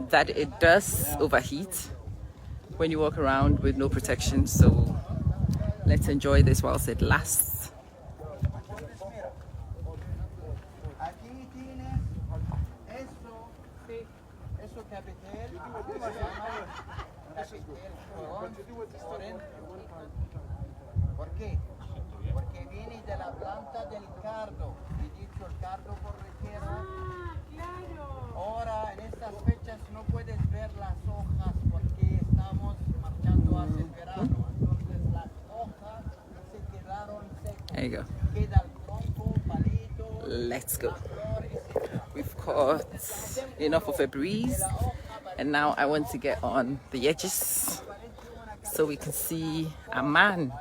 that it does overheat when you walk around with no protection. So let's enjoy this whilst it lasts. ¿Por qué? Porque viene de la planta del cardo. Y dicho el cardo por tierra. Claro. Ahora en estas fechas no puedes ver las hojas porque estamos marchando hacia el verano. Entonces las hojas se quedaron secas. There you go. Queda el tronco, palito. Let's go. We've caught enough of a breeze, and now I want to get on the edges so we can see Amman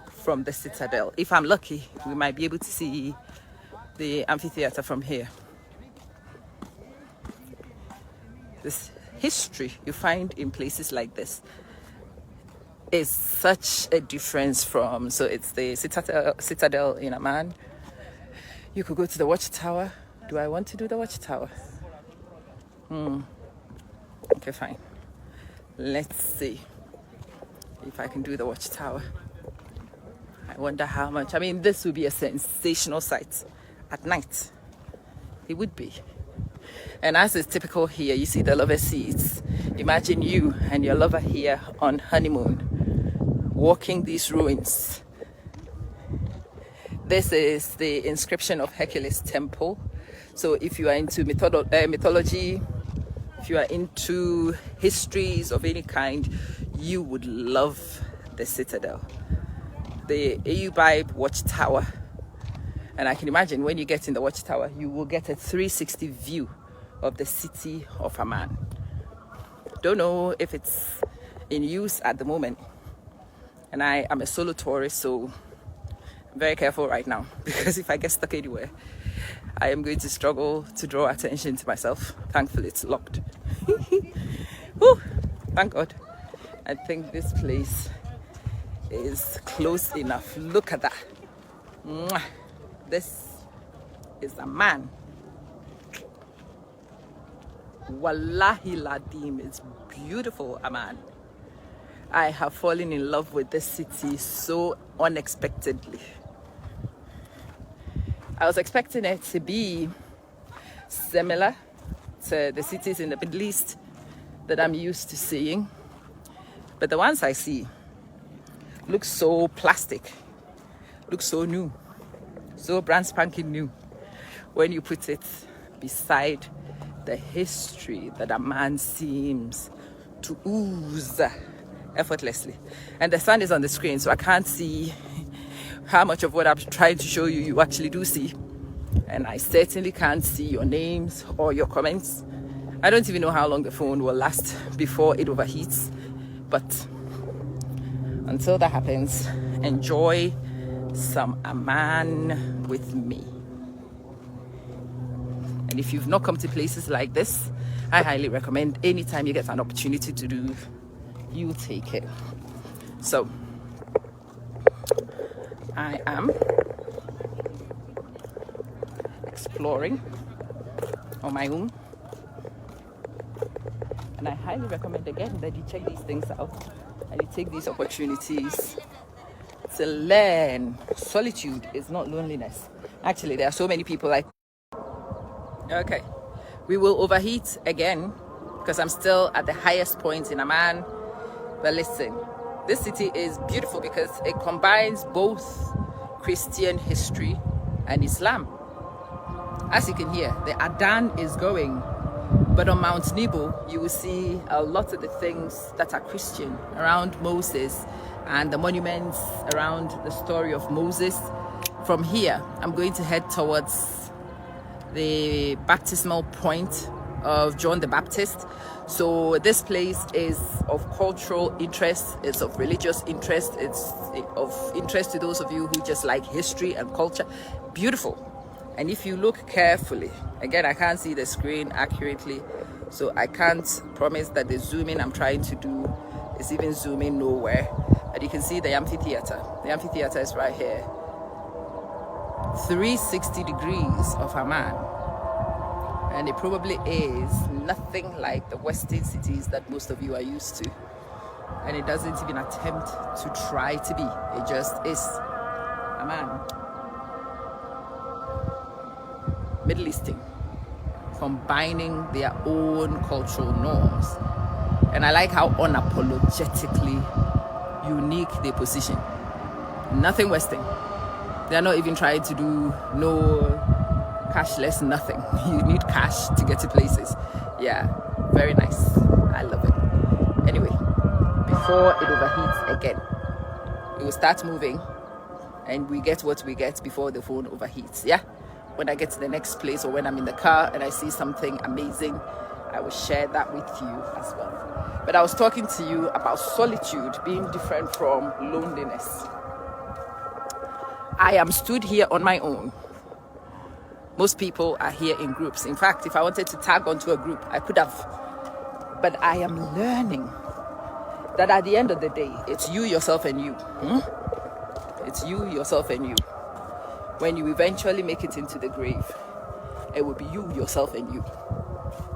from the Citadel. If I'm lucky, we might be able to see the amphitheater from here. This history you find in places like this is such a difference from, so it's the Citadel in Amman. You could go to the watchtower. Do I want to do the watchtower? Okay, fine. Let's see if I can do the watchtower. I wonder how much. I mean, this would be a sensational sight at night. It would be. And as is typical here, you see the lover seats. Imagine you and your lover here on honeymoon, walking these ruins. This is the inscription of Hercules Temple. So if you are into mythology, if you are into histories of any kind, you would love the Citadel. The Ayubaib Watchtower. And I can imagine when you get in the watchtower, you will get a 360 view of the city of Amman. Don't know if it's in use at the moment. And I am a solo tourist, so I'm very careful right now, because if I get stuck anywhere, I am going to struggle to draw attention to myself. Thankfully, it's locked. Whew, thank God. I think this place is close enough. Look at that. Mwah. This is Amman. Wallahi Ladim, it's beautiful, Amman. I have fallen in love with this city so unexpectedly. I was expecting it to be similar to the cities in the Middle East that I'm used to seeing, but the ones I see look so plastic, look so new, so brand spanking new when you put it beside the history that Amman seems to ooze effortlessly. And the sun is on the screen, so I can't see how much of what I'm trying to show you you actually do see. And I certainly can't see your names or your comments. I don't even know how long the phone will last before it overheats. But until that happens, enjoy some Amman with me. And if you've not come to places like this, I highly recommend anytime you get an opportunity to do, you take it. So I am exploring on my own, and I highly recommend again that you check these things out and you take these opportunities to learn. Solitude is not loneliness. Actually, there are so many people like, okay, we will overheat again because I'm still at the highest point in Amman. But listen, this city is beautiful because it combines both Christian history and Islam. As you can hear, the Adhan is going, but on Mount Nebo, you will see a lot of the things that are Christian around Moses and the monuments around the story of Moses. From here, I'm going to head towards the baptismal point of John the Baptist. So this place is of cultural interest, it's of religious interest, it's of interest to those of you who just like history and culture. Beautiful. And if you look carefully, again, I can't see the screen accurately, so I can't promise that the zooming I'm trying to do is even zooming nowhere. But you can see the amphitheater. The amphitheater is right here. 360 degrees of Amman. And it probably is nothing like the Western cities that most of you are used to. And it doesn't even attempt to try to be. It just is. Amman. Middle Eastern. Combining their own cultural norms. And I like how unapologetically unique they position. Nothing Western. They're not even trying to do no cashless nothing. You need cash to get to places. Yeah, very nice. I love it. Anyway, before it overheats again, it will start moving and we get what we get before the phone overheats. Yeah, when I get to the next place or when I'm in the car and I see something amazing, I will share that with you as well. But I was talking to you about solitude being different from loneliness. I am stood here on my own. Most people are here in groups. In fact, if I wanted to tag onto a group, I could have. But I am learning that at the end of the day, it's you, yourself, and you. It's you, yourself, and you. When you eventually make it into the grave, it will be you, yourself, and you.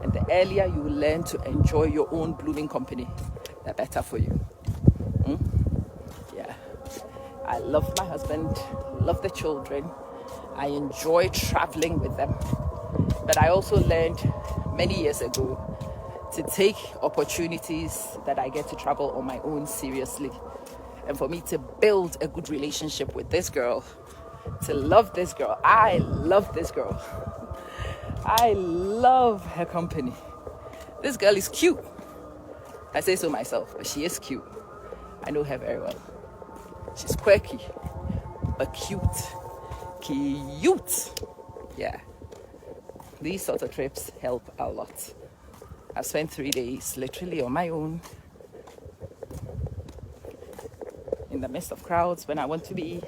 And the earlier you learn to enjoy your own blooming company, the better for you. Yeah. I love my husband, love the children. I enjoy traveling with them. But I also learned many years ago to take opportunities that I get to travel on my own seriously. And for me to build a good relationship with this girl, to love this girl. I love this girl. I love her company. This girl is cute. I say so myself, but she is cute. I know her very well. She's quirky, but cute. Cute. Yeah. These sort of trips help a lot. I've spent 3 days literally on my own in the midst of crowds when I want to be,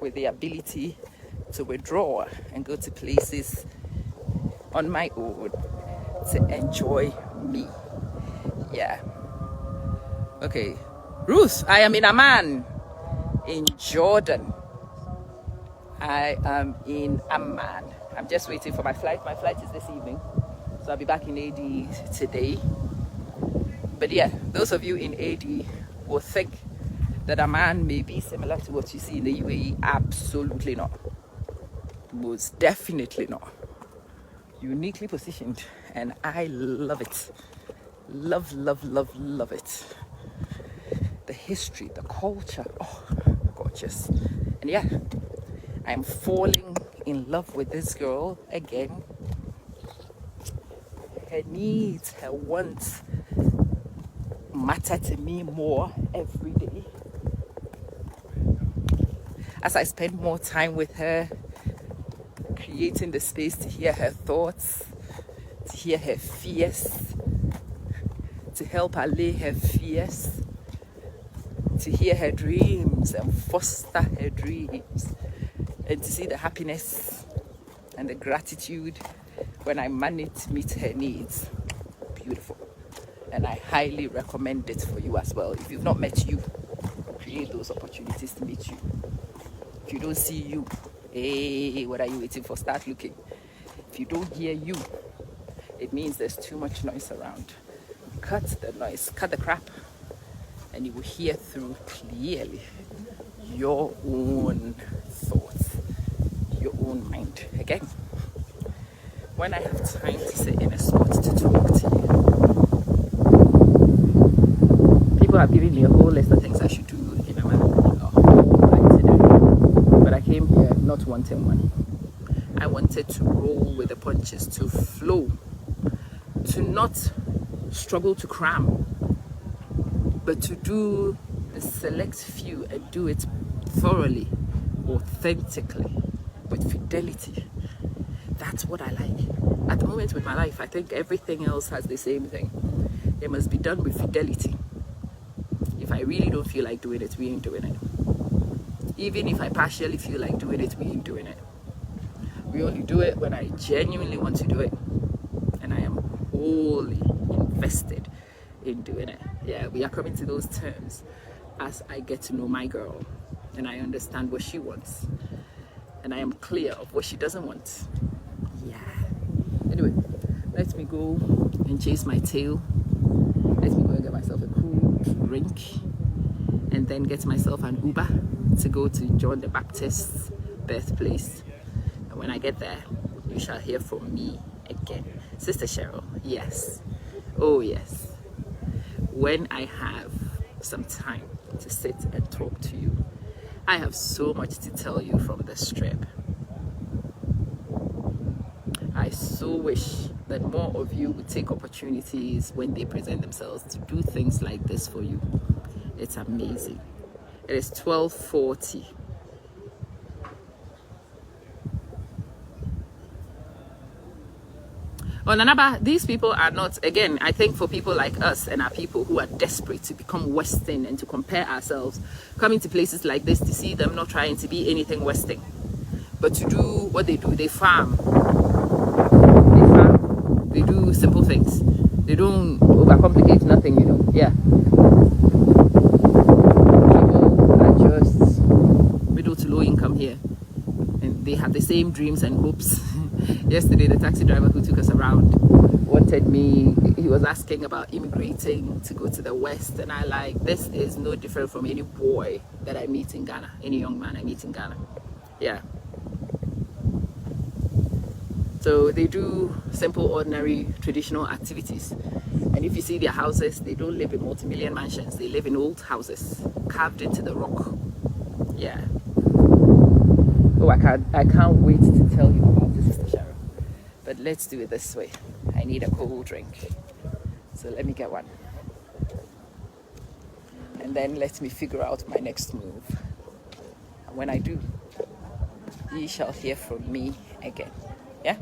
with the ability to withdraw and go to places on my own to enjoy me. Yeah. Okay. Ruth, I am in Amman, in Jordan. I am in Amman. I'm just waiting for my flight. My flight is this evening, so I'll be back in AD today. But yeah, those of you in AD will think that Amman may be similar to what you see in the UAE. Absolutely not. Most definitely not. Uniquely positioned, and I love it. Love, love, love, love it. The history, the culture, oh, gorgeous. And yeah, I'm falling in love with this girl again. Her needs, her wants matter to me more every day. As I spend more time with her, creating the space to hear her thoughts, to hear her fears, to help allay her fears, to hear her dreams and foster her dreams, and to see the happiness and the gratitude when I manage to meet her needs. Beautiful. And I highly recommend it for you as well. If you've not met you, create those opportunities to meet you. If you don't see you, hey, what are you waiting for? Start looking. If you don't hear you, it means there's too much noise around. Cut the noise, cut the crap, and you will hear through clearly your own thoughts, your own mind. Again, when I have time to sit in a spot to talk to you, people have given me a whole list of things I should do in a whole itinerary, but I came here not wanting one. I wanted to roll with the punches, to flow, to not struggle to cram, but to do a select few and do it thoroughly, authentically, with fidelity. That's what I like. At the moment with my life, I think everything else has the same thing. It must be done with fidelity. If I really don't feel like doing it, we ain't doing it. Even if I partially feel like doing it, we ain't doing it. We only do it when I genuinely want to do it, and I am wholly invested in doing it. Yeah, we are coming to those terms as I get to know my girl and I understand what she wants and I am clear of what she doesn't want. Yeah, Anyway, let me go and chase my tail. Let me go and get myself a cool drink, and then get myself an Uber to go to John the Baptist's birthplace. And when I get there, you shall hear from me again. Sister Cheryl, yes. Oh yes. When I have some time to sit and talk to you, I have so much to tell you from this trip. I so wish that more of you would take opportunities when they present themselves to do things like this for you. It's amazing. It is 12:40. On Nanaba, these people are not, again, I think for people like us and our people who are desperate to become Western and to compare ourselves, coming to places like this to see them not trying to be anything Western, but to do what they do. They farm. They do simple things. They don't overcomplicate nothing, you know. Yeah. People are just middle to low income here, and they have the same dreams and hopes. Yesterday, the taxi driver who took us around wanted me, he was asking about immigrating to go to the West, and I like, this is no different from any boy that I meet in Ghana, any young man I meet in Ghana. Yeah. So they do simple, ordinary, traditional activities. And if you see their houses, they don't live in multi-million mansions. They live in old houses carved into the rock. Yeah. Oh, I can't wait to tell you about this, Sister Cheryl. But let's do it this way. I need a cold drink. So let me get one. And then let me figure out my next move. And when I do, ye shall hear from me again. Yeah?